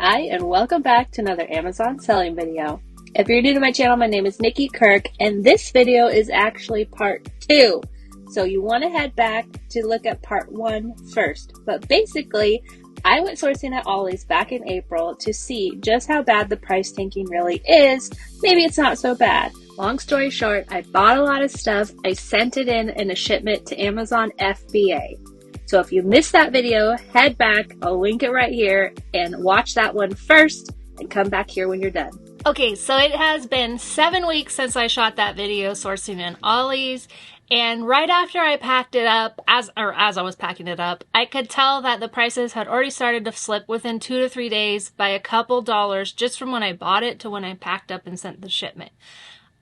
Hi, and welcome back to another Amazon selling video. If you're new to my channel, my name is Nikki Kirk, and this video is actually part 2. So you want to head back to look at part 1 first. But basically, I went sourcing at Ollie's back in April to see just how bad the price tanking really is. Maybe it's not so bad. Long story short, I bought a lot of stuff. I sent it in a shipment to Amazon FBA. So if you missed that video, head back, I'll link it right here, and watch that one first, and come back here when you're done. Okay, so it has been 7 weeks since I shot that video sourcing in Ollie's, and right after I packed it up, as I was packing it up, I could tell that the prices had already started to slip within 2 to 3 days by a couple dollars just from when I bought it to when I packed up and sent the shipment.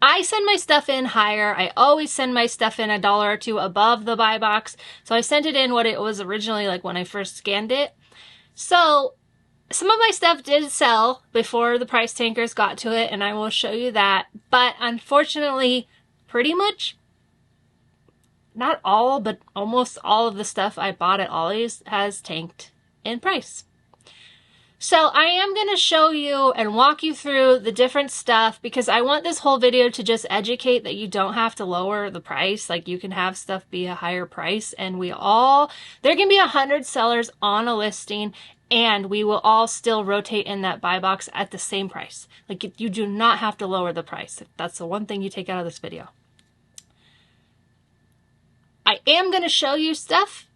I send my stuff in higher. I always send my stuff in $1 or $2 above the buy box. So I sent it in what it was originally like when I first scanned it. So some of my stuff did sell before the price tankers got to it, and I will show you that. But unfortunately, pretty much, not all, but almost all of the stuff I bought at Ollie's has tanked in price. So I am going to show you and walk you through the different stuff because I want this whole video to just educate that you don't have to lower the price. Like, you can have stuff be a higher price, and there can be 100 sellers on a listing, and we will all still rotate in that buy box at the same price. Like, you do not have to lower the price. That's the one thing you take out of this video. I am going to show you stuff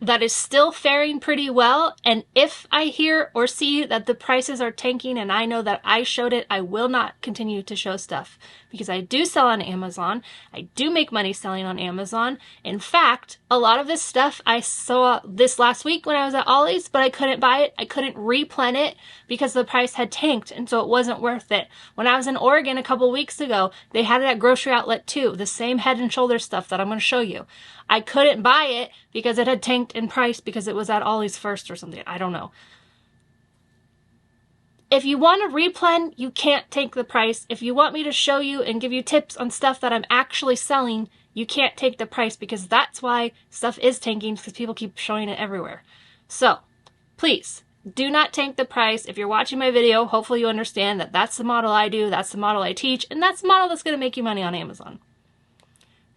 that is still faring pretty well, and if I hear or see that the prices are tanking and I know that I showed it, I will not continue to show stuff because I do sell on Amazon. I do make money selling on Amazon. In fact, a lot of this stuff I saw this last week when I was at Ollie's, but I couldn't buy it. I couldn't replen it because the price had tanked, and so it wasn't worth it. When I was in Oregon a couple weeks ago, they had it at Grocery Outlet too, the same Head and Shoulders stuff that I'm going to show you. I couldn't buy it because it had tanked in price because it was at Ollie's first or something. I don't know. If you want to replen, you can't take the price. If you want me to show you and give you tips on stuff that I'm actually selling, you can't take the price because that's why stuff is tanking, because people keep showing it everywhere. So, please, do not tank the price. If you're watching my video, hopefully you understand that that's the model I do, that's the model I teach, and that's the model that's going to make you money on Amazon.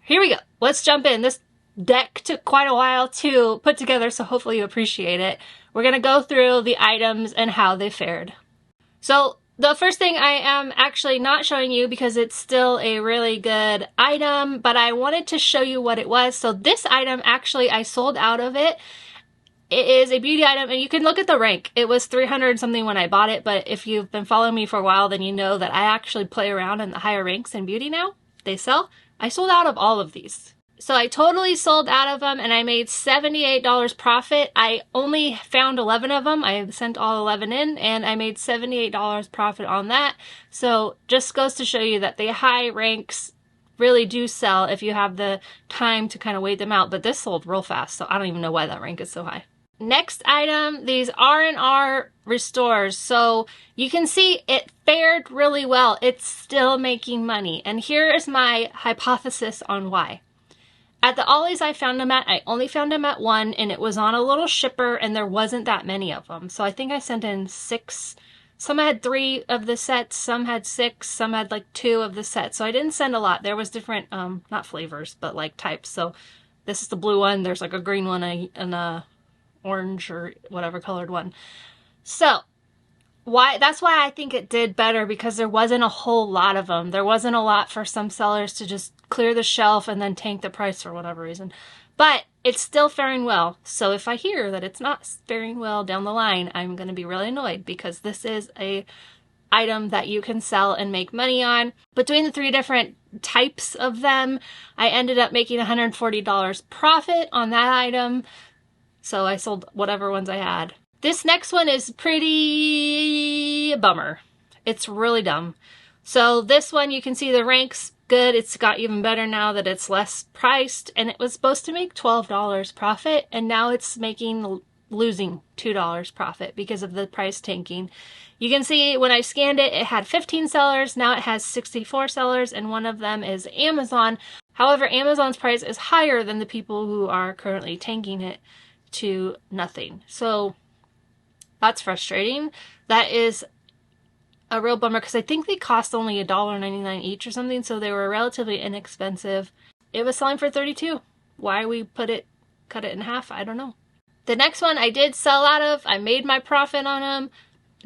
Here we go. Let's jump in. This deck took quite a while to put together, so hopefully you appreciate it. We're going to go through the items and how they fared. So the first thing I am actually not showing you because it's still a really good item, but I wanted to show you what it was. So this item, actually, I sold out of it. It is a beauty item, and you can look at the rank. It was 300 something when I bought it, but if you've been following me for a while, then you know that I actually play around in the higher ranks in beauty now. They sell. I sold out of all of these. So I totally sold out of them, and I made $78 profit. I only found 11 of them. I sent all 11 in, and I made $78 profit on that. So just goes to show you that the high ranks really do sell if you have the time to kind of wait them out. But this sold real fast, so I don't even know why that rank is so high. Next item, these R&R restores. So you can see it fared really well. It's still making money. And here is my hypothesis on why. At the Ollie's I found them at, I only found them at 1, and it was on a little shipper, and there wasn't that many of them. So I think I sent in 6. Some had 3 of the sets, some had 6, some had like 2 of the sets. So I didn't send a lot. There was different, not flavors, but like types. So this is the blue one. There's like a green one and a orange or whatever colored one. So that's why I think it did better, because there wasn't a whole lot of them. There wasn't a lot for some sellers to just clear the shelf and then tank the price for whatever reason. But it's still faring well. So if I hear that it's not faring well down the line, I'm going to be really annoyed, because this is a item that you can sell and make money on. Between the 3 different types of them, I ended up making $140 profit on that item. So I sold whatever ones I had. This next one is pretty bummer. It's really dumb. So this one, you can see the ranks good. It's got even better now that it's less priced, and it was supposed to make $12 profit, and now it's losing $2 profit because of the price tanking. You can see when I scanned it, it had 15 sellers. Now it has 64 sellers, and one of them is Amazon. However, Amazon's price is higher than the people who are currently tanking it to nothing. So that's frustrating. that is a real bummer because I think they cost only $1.99 each or something, so they were relatively inexpensive. It was selling for $32. Why we cut it in half, I don't know. The next one I did sell out of. I made my profit on them.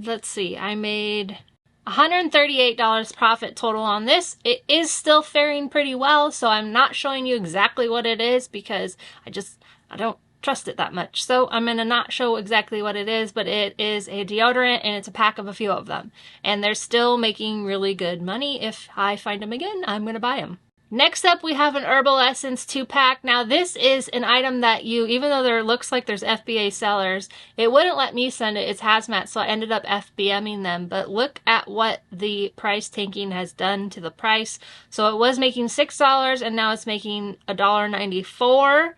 Let's see, I made $138 profit total on this. It is still faring pretty well, so I'm not showing you exactly what it is because I don't trust it that much. So I'm going to not show exactly what it is, but it is a deodorant and it's a pack of a few of them. And they're still making really good money. If I find them again, I'm going to buy them. Next up, we have an Herbal Essence 2-pack. Now, this is an item that even though there looks like there's FBA sellers, it wouldn't let me send it. It's hazmat, so I ended up FBMing them. But look at what the price tanking has done to the price. So it was making $6, and now it's making $1.94.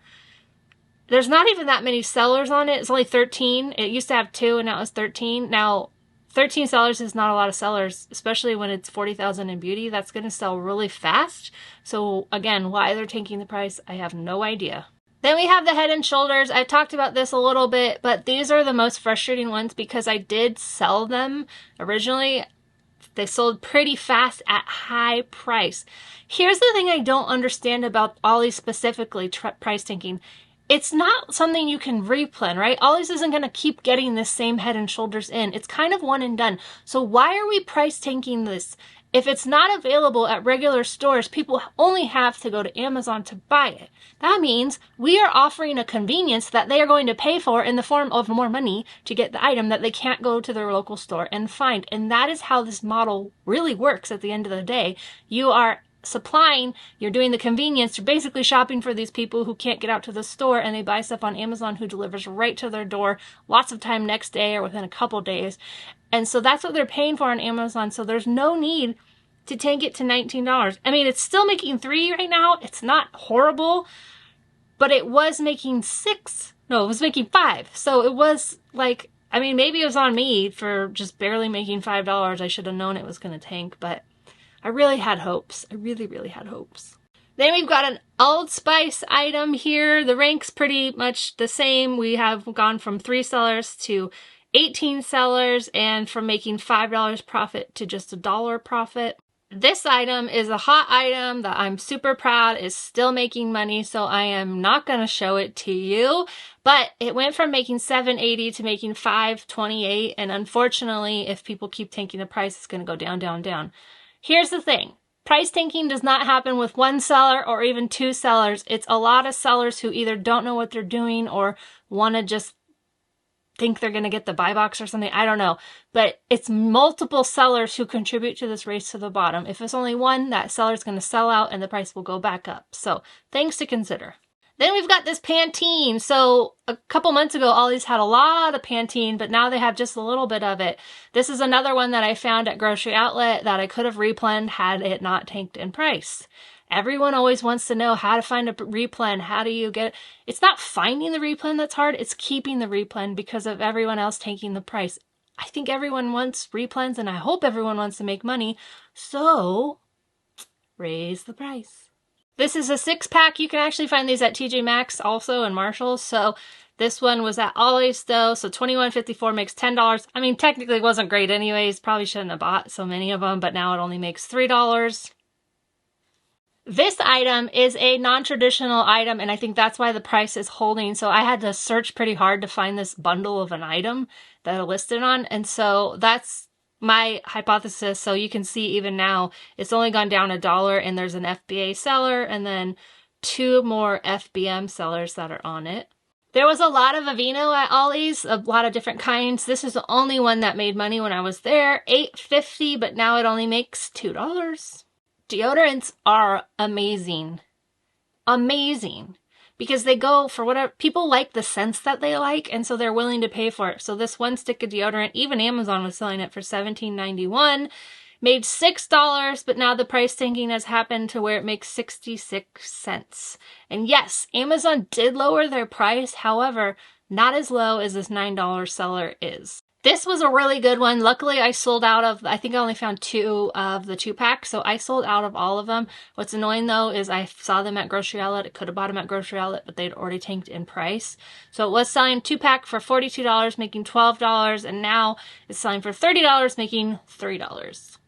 There's not even that many sellers on it. It's only 13. It used to have 2, and now it's 13. Now, 13 sellers is not a lot of sellers, especially when it's 40,000 in beauty. That's going to sell really fast. So again, why they're tanking the price, I have no idea. Then we have the Head and Shoulders. I talked about this a little bit, but these are the most frustrating ones because I did sell them originally. They sold pretty fast at high price. Here's the thing I don't understand about Ollie's specifically price tanking. It's not something you can replan, right? Ollie's isn't going to keep getting this same Head and Shoulders in. It's kind of one and done. So why are we price tanking this? If it's not available at regular stores, people only have to go to Amazon to buy it. That means we are offering a convenience that they are going to pay for in the form of more money to get the item that they can't go to their local store and find. And that is how this model really works at the end of the day. You are supplying, you're doing the convenience, you're basically shopping for these people who can't get out to the store and they buy stuff on Amazon who delivers right to their door lots of time next day or within a couple days. And so that's what they're paying for on Amazon. So there's no need to tank it to $19. I mean, it's still making $3 right now. It's not horrible, but it was making $6. No, it was making $5. So it was like, I mean, maybe it was on me for just barely making $5. I should have known it was going to tank, but I really had hopes. I really, really had hopes. Then we've got an Old Spice item here. The rank's pretty much the same. We have gone from 3 sellers to 18 sellers and from making $5 profit to just $1 profit. This item is a hot item that I'm super proud is still making money, so I am not going to show it to you. But it went from making $7.80 to making $5.28, and unfortunately, if people keep tanking the price, it's going to go down, down, down. Here's the thing. Price tanking does not happen with 1 seller or even 2 sellers. It's a lot of sellers who either don't know what they're doing or want to just think they're going to get the buy box or something. I don't know. But it's multiple sellers who contribute to this race to the bottom. If it's only one, that seller's going to sell out and the price will go back up. So things to consider. Then we've got this Pantene. So a couple months ago, Ollie's had a lot of Pantene, but now they have just a little bit of it. This is another one that I found at Grocery Outlet that I could have replanned had it not tanked in price. Everyone always wants to know how to find a replan. How do you get... It's not finding the replan that's hard. It's keeping the replan because of everyone else tanking the price. I think everyone wants replans and I hope everyone wants to make money. So raise the price. This is a 6-pack. You can actually find these at TJ Maxx also and Marshall's. So this one was at Ollie's though. So $21.54 makes $10. I mean, technically it wasn't great anyways. Probably shouldn't have bought so many of them, but now it only makes $3. This item is a non-traditional item, and I think that's why the price is holding. So I had to search pretty hard to find this bundle of an item that I listed on. And so that's my hypothesis. So you can see even now it's only gone down $1 and there's an FBA seller and then 2 more FBM sellers that are on it. There was a lot of Aveeno at Ollie's, a lot of different kinds. This is the only one that made money when I was there, $8.50, but now it only makes $2. Deodorants are amazing. Amazing. Because they go for whatever, people like the scents that they like, and so they're willing to pay for it. So this 1 stick of deodorant, even Amazon was selling it for $17.91, made $6, but now the price tanking has happened to where it makes 66 cents. And yes, Amazon did lower their price, however, not as low as this $9 seller is. This was a really good one. Luckily, I sold out of, I think I only found 2 of the 2-pack, so I sold out of all of them. What's annoying though is I saw them at Grocery Outlet. I could have bought them at Grocery Outlet, but they'd already tanked in price. So it was selling 2-pack for $42, making $12, and now it's selling for $30, making $3.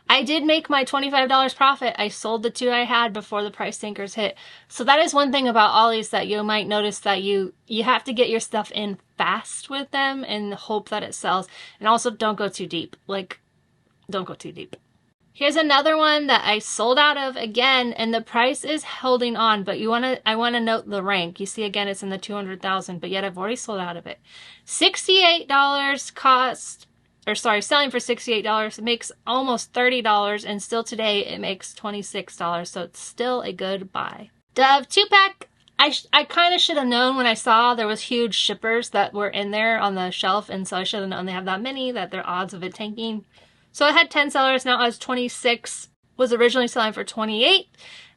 I did make my $25 profit. I sold the 2 I had before the price tankers hit. So that is one thing about Ollie's that you might notice, that you have to get your stuff in fast with them and hope that it sells. And also don't go too deep. Like, don't go too deep. Here's another one that I sold out of again, and the price is holding on, but I want to note the rank. You see again, it's in the 200,000, but yet I've already sold out of it. $68 cost, or sorry, selling for $68. It makes almost $30, and still today it makes $26, so it's still a good buy. Dove 2-pack, I kind of should have known when I saw there was huge shippers that were in there on the shelf, and so I should have known they have that many, that their odds of it tanking. So it had 10 sellers, now it has 26, was originally selling for $28,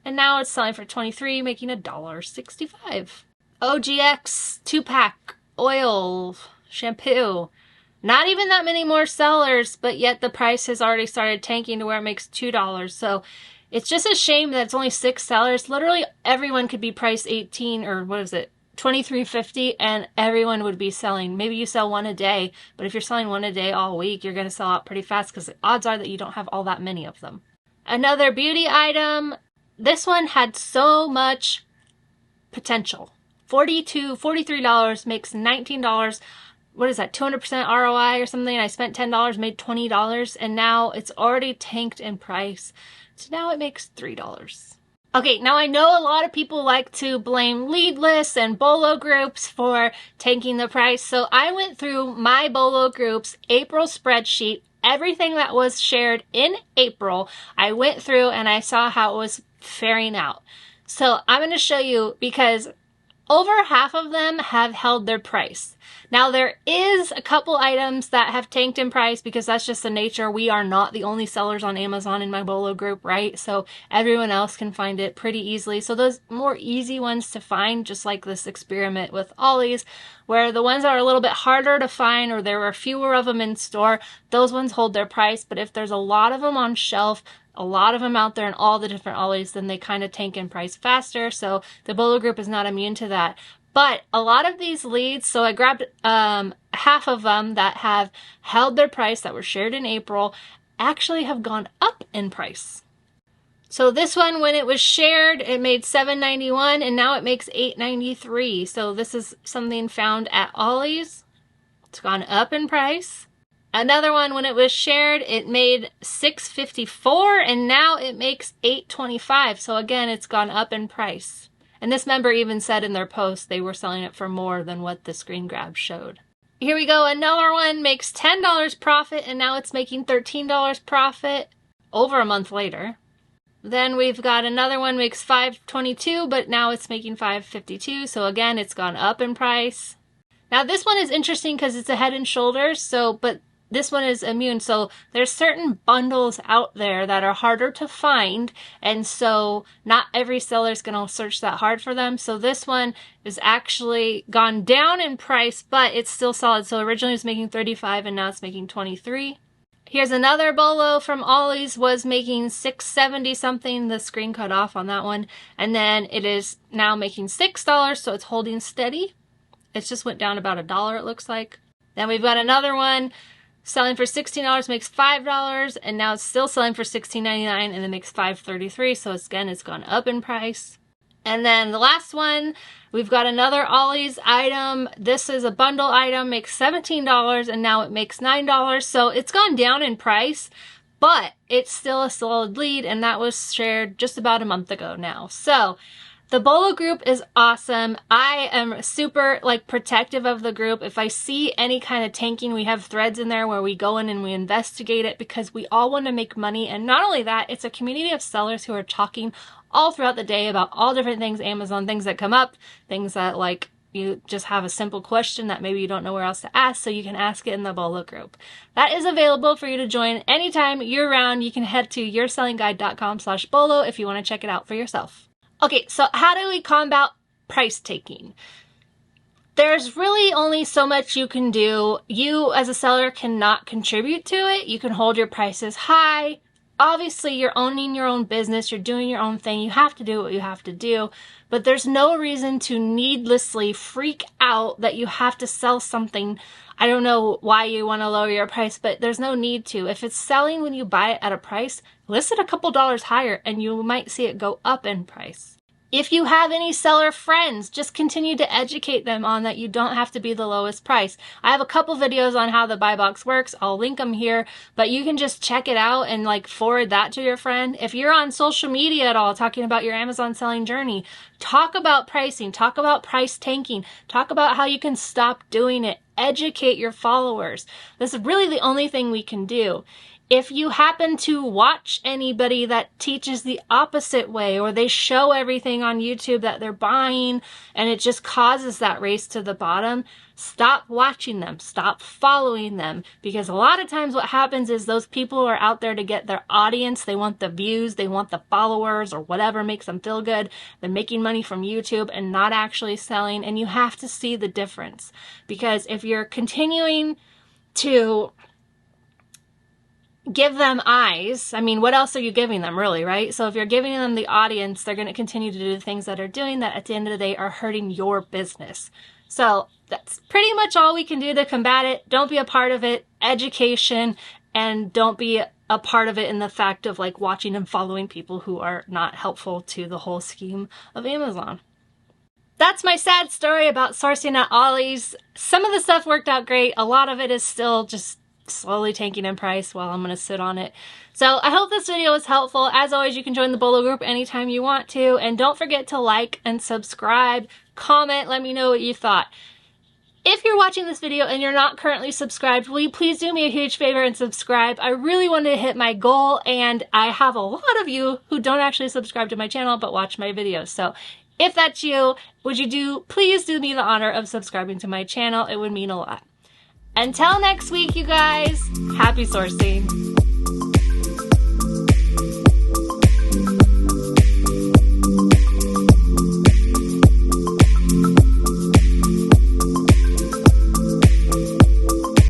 and now it's selling for $23, making $1.65. OGX 2-pack, oil, shampoo. Not even that many more sellers, but yet the price has already started tanking to where it makes $2. So it's just a shame that it's only 6 sellers. Literally everyone could be priced 18, or what is it, $23.50, and everyone would be selling. Maybe you sell 1 a day, but if you're selling 1 a day all week, you're going to sell out pretty fast because the odds are that you don't have all that many of them. Another beauty item. This one had so much potential. $43 makes $19. What is that, 200% ROI or something? I spent $10, made $20, and now it's already tanked in price. So now it makes $3. Okay, now I know a lot of people like to blame lead lists and bolo groups for tanking the price. So I went through my bolo group's April spreadsheet, everything that was shared in April. I went through and I saw how it was faring out. So I'm going to show you, because over half of them have held their price. Now there is a couple items that have tanked in price because that's just the nature. We are not the only sellers on Amazon in my bolo group, right? So everyone else can find it pretty easily. So those more easy ones to find, just like this experiment with Ollie's, where the ones that are a little bit harder to find or there are fewer of them in store, those ones hold their price. But if there's a lot of them on shelf, a lot of them out there in all the different Ollie's, then they kind of tank in price faster. So the bolo group is not immune to that. But a lot of these leads, so I grabbed half of them that have held their price that were shared in April, actually have gone up in price. So this one, when it was shared, it made $7.91 and now it makes $8.93. So this is something found at Ollie's. It's gone up in price. Another one, when it was shared, it made $6.54 and now it makes $8.25. So again, it's gone up in price. And this member even said in their post they were selling it for more than what the screen grab showed. Here we go. Another one makes $10 profit and now it's making $13 profit over a month later. Then we've got another one makes $5.22, but now it's making $5.52. So again, it's gone up in price. Now this one is interesting because it's a Head and Shoulders, but this one is immune. So there's certain bundles out there that are harder to find, and so not every seller is going to search that hard for them. So this one is actually gone down in price, but it's still solid. So originally it was making $35 and now it's making $23. Here's another bolo from Ollie's, was making $6.70 something. The screen cut off on that one. And then it is now making $6, so it's holding steady. It just went down about $1, it looks like. Then we've got another one selling for $16, makes $5, and now it's still selling for $16.99 and it makes $5.33. So again, it's gone up in price. And then the last one, we've got another Ollie's item. This is a bundle item, makes $17 and now it makes $9. So it's gone down in price, but it's still a solid lead, and that was shared just about a month ago now. So the bolo group is awesome. I am super protective of the group. If I see any kind of tanking, we have threads in there where we go in and we investigate it, because we all want to make money. And not only that, it's a community of sellers who are talking all throughout the day about all different things, Amazon, things that come up, things that you just have a simple question that maybe you don't know where else to ask, so you can ask it in the bolo group. That is available for you to join anytime, year round. You can head to yoursellingguide.com/bolo if you want to check it out for yourself. Okay, so how do we combat price taking? There's really only so much you can do. You as a seller cannot contribute to it. You can hold your prices high. Obviously, you're owning your own business. You're doing your own thing. You have to do what you have to do. But there's no reason to needlessly freak out that you have to sell something. I don't know why you want to lower your price, but there's no need to. If it's selling when you buy it at a price, list it a couple dollars higher and you might see it go up in price. If you have any seller friends, just continue to educate them on that you don't have to be the lowest price. I have a couple videos on how the buy box works. I'll link them here, but you can just check it out and like forward that to your friend. If you're on social media at all talking about your Amazon selling journey, talk about pricing, talk about price tanking, talk about how you can stop doing it. Educate your followers. This is really the only thing we can do. If you happen to watch anybody that teaches the opposite way, or they show everything on YouTube that they're buying and it just causes that race to the bottom, stop watching them, stop following them, because a lot of times what happens is those people are out there to get their audience. They want the views, they want the followers, or whatever makes them feel good. They're making money from YouTube and not actually selling, and you have to see the difference. Because if you're continuing to give them eyes, I mean, what else are you giving them, really, right? So if you're giving them the audience, they're going to continue to do the things that are doing that at the end of the day are hurting your business. So that's pretty much all we can do to combat it. Don't be a part of it. Education, and don't be a part of it in the fact of like watching and following people who are not helpful to the whole scheme of Amazon. That's my sad story about sourcing at Ollie's. Some of the stuff worked out great. A lot of it is still just slowly tanking in price while I'm going to sit on it. So I hope this video was helpful. As always, you can join the Bolo group anytime you want to. And don't forget to like and subscribe, comment, let me know what you thought. If you're watching this video and you're not currently subscribed, will you please do me a huge favor and subscribe? I really want to hit my goal, and I have a lot of you who don't actually subscribe to my channel but watch my videos. So if that's you, please do me the honor of subscribing to my channel. It would mean a lot. Until next week, you guys, happy sourcing.